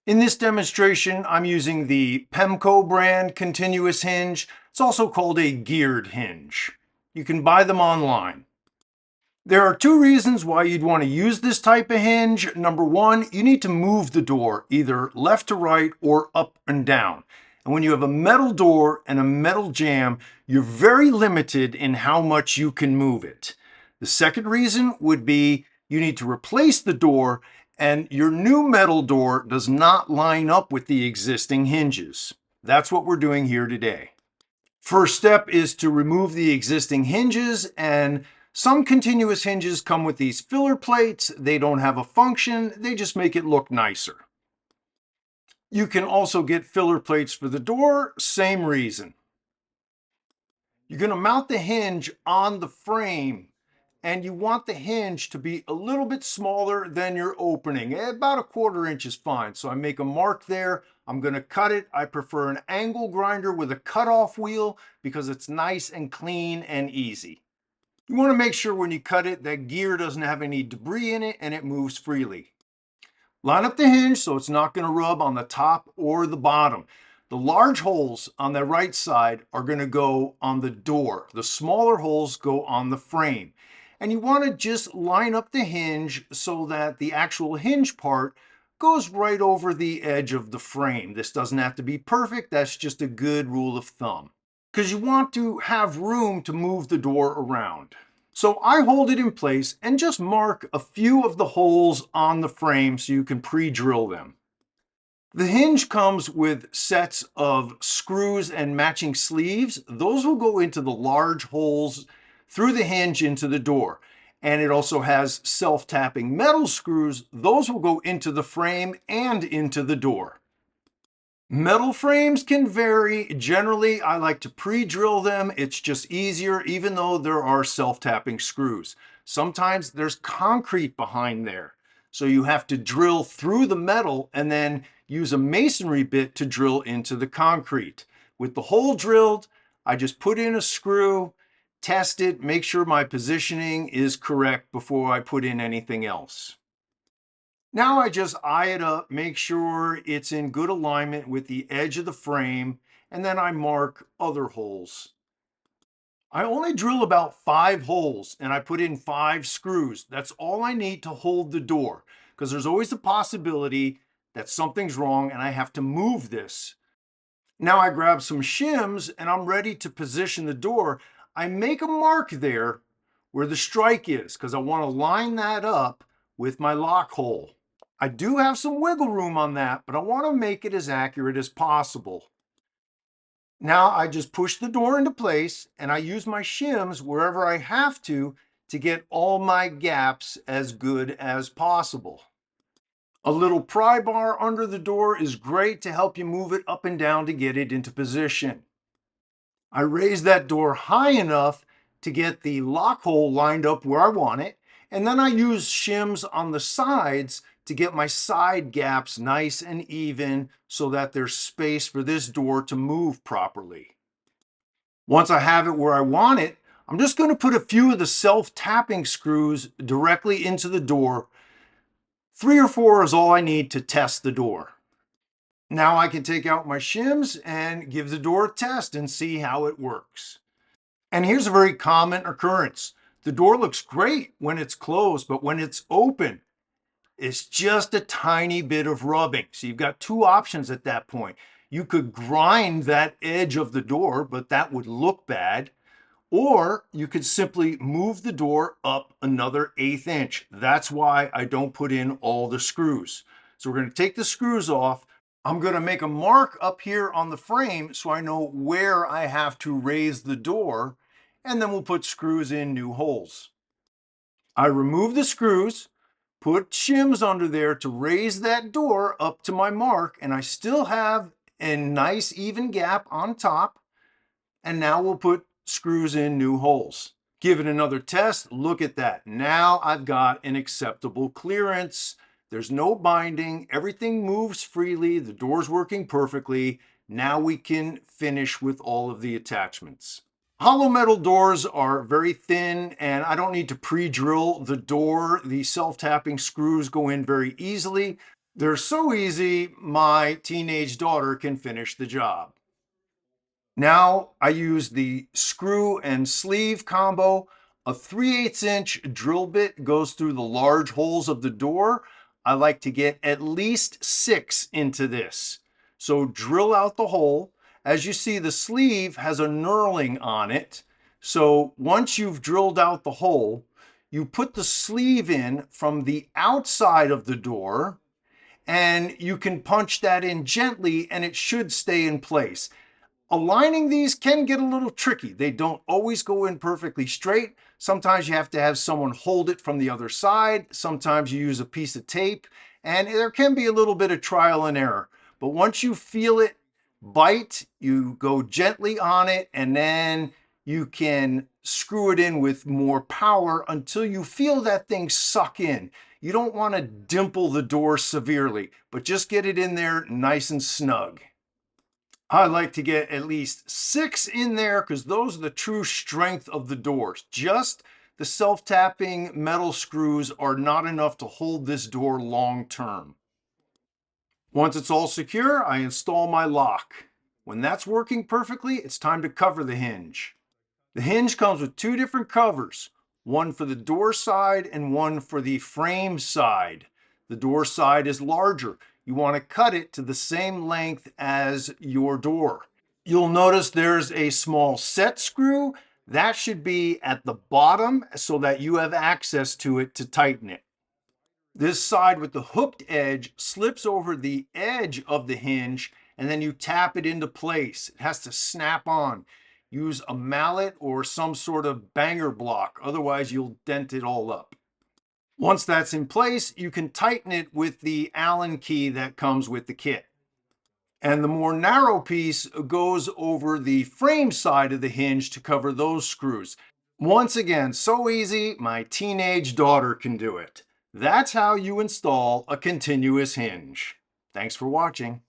In this demonstration, I'm using the Pemco brand continuous hinge. It's also called a geared hinge. You can buy them online. There are two reasons why you'd want to use this type of hinge. Number one, you need to move the door either left to right or up and down. And when you have a metal door and a metal jamb, you're very limited in how much you can move it. The second reason would be you need to replace the door, and your new metal door does not line up with the existing hinges. That's what we're doing here today. First step is to remove the existing hinges, and some continuous hinges come with these filler plates. They don't have a function, they just make it look nicer. You can also get filler plates for the door, same reason. You're going to mount the hinge on the frame, and you want the hinge to be a little bit smaller than your opening. About a 1/4 inch is fine. So I make a mark there. I'm going to cut it. I prefer an angle grinder with a cutoff wheel because it's nice and clean and easy. You want to make sure when you cut it that gear doesn't have any debris in it and it moves freely. Line up the hinge so it's not going to rub on the top or the bottom. The large holes on the right side are going to go on the door. The smaller holes go on the frame. And you want to just line up the hinge so that the actual hinge part goes right over the edge of the frame. This doesn't have to be perfect. That's just a good rule of thumb, because you want to have room to move the door around. So I hold it in place and just mark a few of the holes on the frame so you can pre-drill them. The hinge comes with sets of screws and matching sleeves. Those will go into the large holes through the hinge into the door. And it also has self-tapping metal screws. Those will go into the frame and into the door. Metal frames can vary. Generally, I like to pre-drill them. It's just easier, even though there are self-tapping screws. Sometimes there's concrete behind there, so you have to drill through the metal and then use a masonry bit to drill into the concrete. With the hole drilled, I just put in a screw, test it, make sure my positioning is correct before I put in anything else. Now I just eye it up, make sure it's in good alignment with the edge of the frame, and then I mark other holes. I only drill about 5 holes and I put in 5 screws. That's all I need to hold the door, because there's always the possibility that something's wrong and I have to move this. Now I grab some shims and I'm ready to position the door. I make a mark there where the strike is because I want to line that up with my lock hole. I do have some wiggle room on that, but I want to make it as accurate as possible. Now I just push the door into place and I use my shims wherever I have to get all my gaps as good as possible. A little pry bar under the door is great to help you move it up and down to get it into position. I raise that door high enough to get the lock hole lined up where I want it, and then I use shims on the sides to get my side gaps nice and even so that there's space for this door to move properly. Once I have it where I want it, I'm just going to put a few of the self-tapping screws directly into the door. 3 or 4 is all I need to test the door. Now I can take out my shims and give the door a test and see how it works. And here's a very common occurrence. The door looks great when it's closed, but when it's open, it's just a tiny bit of rubbing. So you've got 2 options at that point. You could grind that edge of the door, but that would look bad. Or you could simply move the door up another 1/8 inch. That's why I don't put in all the screws. So we're going to take the screws off. I'm going to make a mark up here on the frame so I know where I have to raise the door, and then we'll put screws in new holes. I remove the screws, put shims under there to raise that door up to my mark, and I still have a nice even gap on top. And now we'll put screws in new holes. Give it another test. Look at that. Now I've got an acceptable clearance. There's no binding. Everything moves freely. The door's working perfectly. Now we can finish with all of the attachments. Hollow metal doors are very thin and I don't need to pre-drill the door. The self-tapping screws go in very easily. They're so easy, my teenage daughter can finish the job. Now I use the screw and sleeve combo. A 3/8 inch drill bit goes through the large holes of the door. I like to get at least 6 into this. So drill out the hole. As you see, the sleeve has a knurling on it. So once you've drilled out the hole, you put the sleeve in from the outside of the door, and you can punch that in gently and it should stay in place. Aligning these can get a little tricky. They don't always go in perfectly straight. Sometimes you have to have someone hold it from the other side. Sometimes you use a piece of tape, and there can be a little bit of trial and error. But once you feel it bite, you go gently on it, and then you can screw it in with more power until you feel that thing suck in. You don't want to dimple the door severely, but just get it in there nice and snug. I like to get at least 6 in there because those are the true strength of the doors. Just the self-tapping metal screws are not enough to hold this door long term. Once it's all secure, I install my lock. When that's working perfectly, it's time to cover the hinge. The hinge comes with 2 different covers, one for the door side and one for the frame side. The door side is larger. You want to cut it to the same length as your door. You'll notice there's a small set screw. That should be at the bottom so that you have access to it to tighten it. This side with the hooked edge slips over the edge of the hinge, and then you tap it into place. It has to snap on. Use a mallet or some sort of banger block, otherwise you'll dent it all up. Once that's in place, you can tighten it with the Allen key that comes with the kit. And the more narrow piece goes over the frame side of the hinge to cover those screws. Once again, so easy, my teenage daughter can do it. That's how you install a continuous hinge. Thanks for watching.